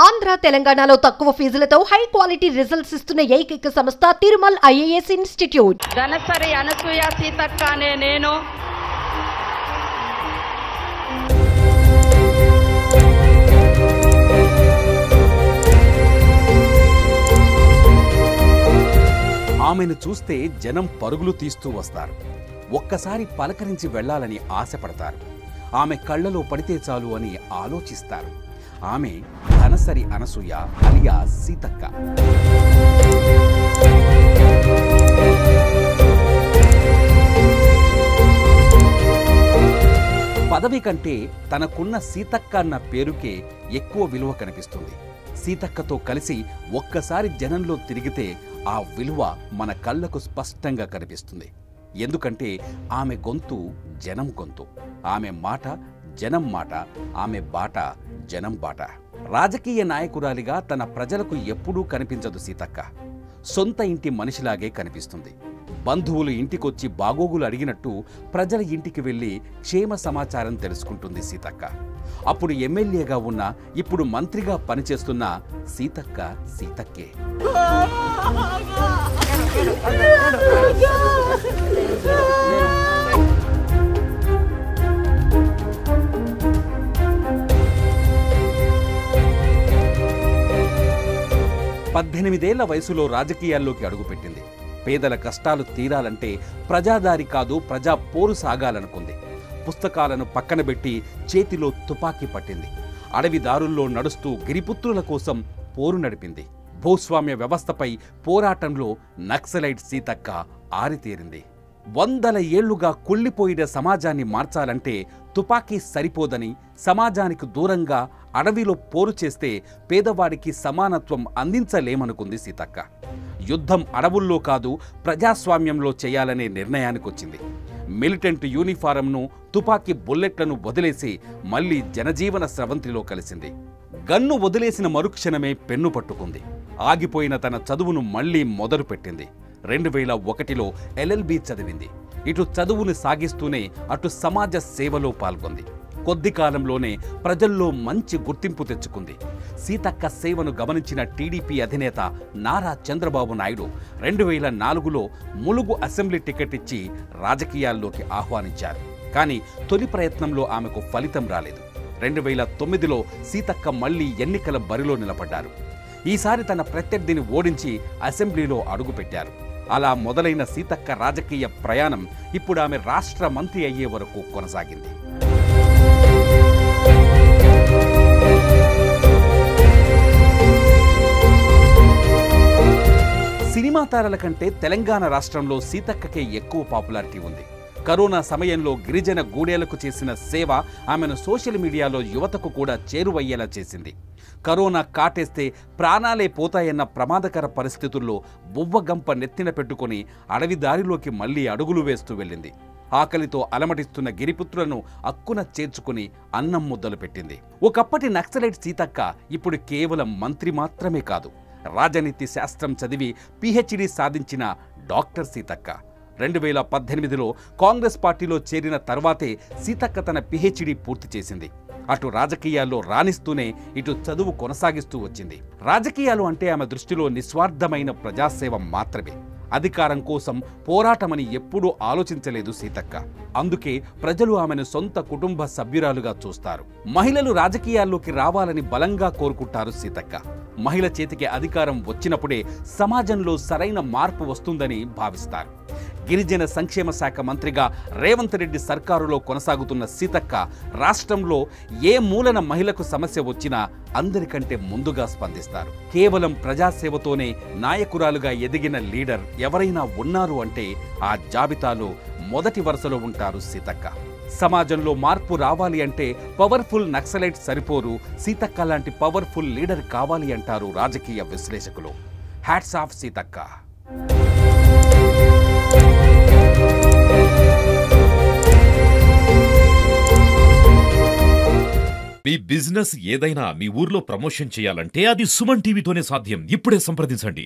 ఆంధ్ర తెలంగాణలో తక్కువ ఫీజులతో high quality results ఇస్తున్న ఏకైక సంస్థ తిరుమల్ ఐఏఎస్ ఇన్స్టిట్యూట్. ధనసరి అనసూయ సీతక్క అనే నేను ఆమెను చూస్తే జనం పరుగులు తీస్తూ వస్తారు. ఒక్కసారి పలకరించి వెళ్లాలని ఆశపడతారు. ఆమె కళ్ళలో పడితే చాలు అని ఆలోచిస్తారు. ఆమె ధనసరి అనసూయ అలియా సీతక్క. పదవి కంటే తనకున్న సీతక్క అన్న పేరుకే ఎక్కువ విలువ కనిపిస్తుంది. సీతక్కతో కలిసి ఒక్కసారి జనంలో తిరిగితే ఆ విలువ మన కళ్ళకు స్పష్టంగా కనిపిస్తుంది. ఎందుకంటే ఆమె గొంతు జనం గొంతు, ఆమె మాట జనం మాట, ఆమె బాట జనం బాట. రాజకీయ నాయకురాలిగా తన ప్రజలకు ఎప్పుడూ కనిపించదు సీతక్క. సొంత ఇంటి మనిషిలాగే కనిపిస్తుంది. బంధువులు ఇంటికొచ్చి బాగోగులు అడిగినట్టు ప్రజల ఇంటికి వెళ్ళి క్షేమ సమాచారం తెలుసుకుంటుంది సీతక్క. అప్పుడు ఎమ్మెల్యేగా ఉన్న, ఇప్పుడు మంత్రిగా పనిచేస్తున్న సీతక్క సీతక్కే. పద్దెనిమిదేళ్ల వయసులో రాజకీయాల్లోకి అడుగుపెట్టింది. పేదల కష్టాలు తీరాలంటే ప్రజాదారి కాదు, ప్రజా పోరు సాగాలనుకుంది. పుస్తకాలను పక్కన పెట్టి చేతిలో తుపాకీ పట్టింది. అడవి దారుల్లో నడుస్తూ గిరిపుత్రుల కోసం పోరు నడిపింది. భూస్వామ్య వ్యవస్థపై పోరాటంలో నక్సలైట్ సీతక్క ఆరితేరింది. 100 ఏళ్లుగా కుళ్ళిపోయిన సమాజాన్ని మార్చాలంటే తుపాకీ సరిపోదని, సమాజానికి దూరంగా అడవిలో పోరు చేస్తే పేదవాడికి సమానత్వం అందించలేమనుకుంది సీతక్క. యుద్ధం అడవుల్లో కాదు, ప్రజాస్వామ్యంలో చేయాలనే నిర్ణయానికొచ్చింది. మిలిటెంట్ యూనిఫారంను, తుపాకీ బుల్లెట్లను వదిలేసి మళ్లీ జనజీవన స్రవంతిలో కలిసింది. గన్ను వదిలేసిన మరుక్షణమే పెన్ను పట్టుకుంది. ఆగిపోయిన తన చదువును మళ్లీ మొదలుపెట్టింది. 2001లో LLB చదివింది. ఇటు చదువును సాగిస్తూనే అటు సమాజ సేవలో పాల్గొంది. కొద్ది కాలంలోనే ప్రజల్లో మంచి గుర్తింపు తెచ్చుకుంది. సీతక్క సేవను గమనించిన టీడీపీ అధినేత నారా చంద్రబాబు నాయుడు 2004లో ములుగు అసెంబ్లీ టికెట్ ఇచ్చి రాజకీయాల్లోకి ఆహ్వానించారు. కానీ తొలి ప్రయత్నంలో ఆమెకు ఫలితం రాలేదు. 2009లో సీతక్క మళ్లీ ఎన్నికల బరిలో నిలబడ్డారు. ఈసారి తన ప్రత్యర్థిని ఓడించి అసెంబ్లీలో అడుగుపెట్టారు. అలా మొదలైన సీతక్క రాజకీయ ప్రయాణం ఇప్పుడు ఆమె రాష్ట్ర మంత్రి అయ్యే వరకు కొనసాగింది. సినిమా తారల కంటే తెలంగాణ రాష్ట్రంలో సీతక్కకే ఎక్కువ పాపులారిటీ ఉంది. కరోనా సమయంలో గిరిజన గూడేలకు చేసిన సేవ ఆమెను సోషల్ మీడియాలో యువతకు కూడా చేరువయ్యేలా చేసింది. కరోనా కాటేస్తే ప్రాణాలే పోతాయన్న ప్రమాదకర పరిస్థితుల్లో బువ్వగంప నెత్తిన పెట్టుకుని అడవి దారిలోకి మళ్లీ అడుగులు వేస్తూ వెళ్ళింది. ఆకలితో అలమటిస్తున్న గిరిపుత్రులను అక్కున చేర్చుకుని అన్నం ముద్దలు పెట్టింది. ఒకప్పటి నక్సలైట్ సీతక్క ఇప్పుడు కేవలం మంత్రి మాత్రమే కాదు, రాజనీతి శాస్త్రం చదివి PhD సాధించిన డాక్టర్ సీతక్క. 2018లో కాంగ్రెస్ పార్టీలో చేరిన తర్వాతే సీతక్క తన PhD పూర్తి చేసింది. అటు రాజకీయాల్లో రాణిస్తూనే ఇటు చదువు కొనసాగిస్తూ వచ్చింది. రాజకీయాలు అంటే ఆమె దృష్టిలో నిస్వార్థమైన ప్రజాసేవ మాత్రమే. అధికారం కోసం పోరాటమని ఎప్పుడూ ఆలోచించలేదు సీతక్క. అందుకే ప్రజలు ఆమెను సొంత కుటుంబ సభ్యురాలుగా చూస్తారు. మహిళలు రాజకీయాల్లోకి రావాలని బలంగా కోరుకుంటారు సీతక్క. మహిళ చేతికి అధికారం వచ్చినప్పుడే సమాజంలో సరైన మార్పు వస్తుందని భావిస్తారు. గిరిజన సంక్షేమ శాఖ మంత్రిగా రేవంత్ రెడ్డి సర్కారులో కొనసాగుతున్న సీతక్క రాష్ట్రంలో ఏ మూలన మహిళకు సమస్య వచ్చినా అందరికంటే ముందుగా స్పందిస్తారు. కేవలం ప్రజాసేవతోనే నాయకురాలుగా ఎదిగిన లీడర్ ఎవరైనా ఉన్నారు అంటే ఆ జాబితాలో మొదటి వరుసలో ఉంటారు సీతక్క. సమాజంలో మార్పు రావాలి అంటే పవర్ఫుల్ నక్సలైట్ సరిపోరు, సీతక్క లాంటి పవర్ఫుల్ లీడర్ కావాలి అంటారు రాజకీయ విశ్లేషకులు. Hats off Seethakka. మీ బిజినెస్ ఏదైనా మీ ఊర్లో ప్రమోషన్ చేయాలంటే అది సుమన్ టీవీతోనే సాధ్యం. ఇప్పుడే సంప్రదించండి.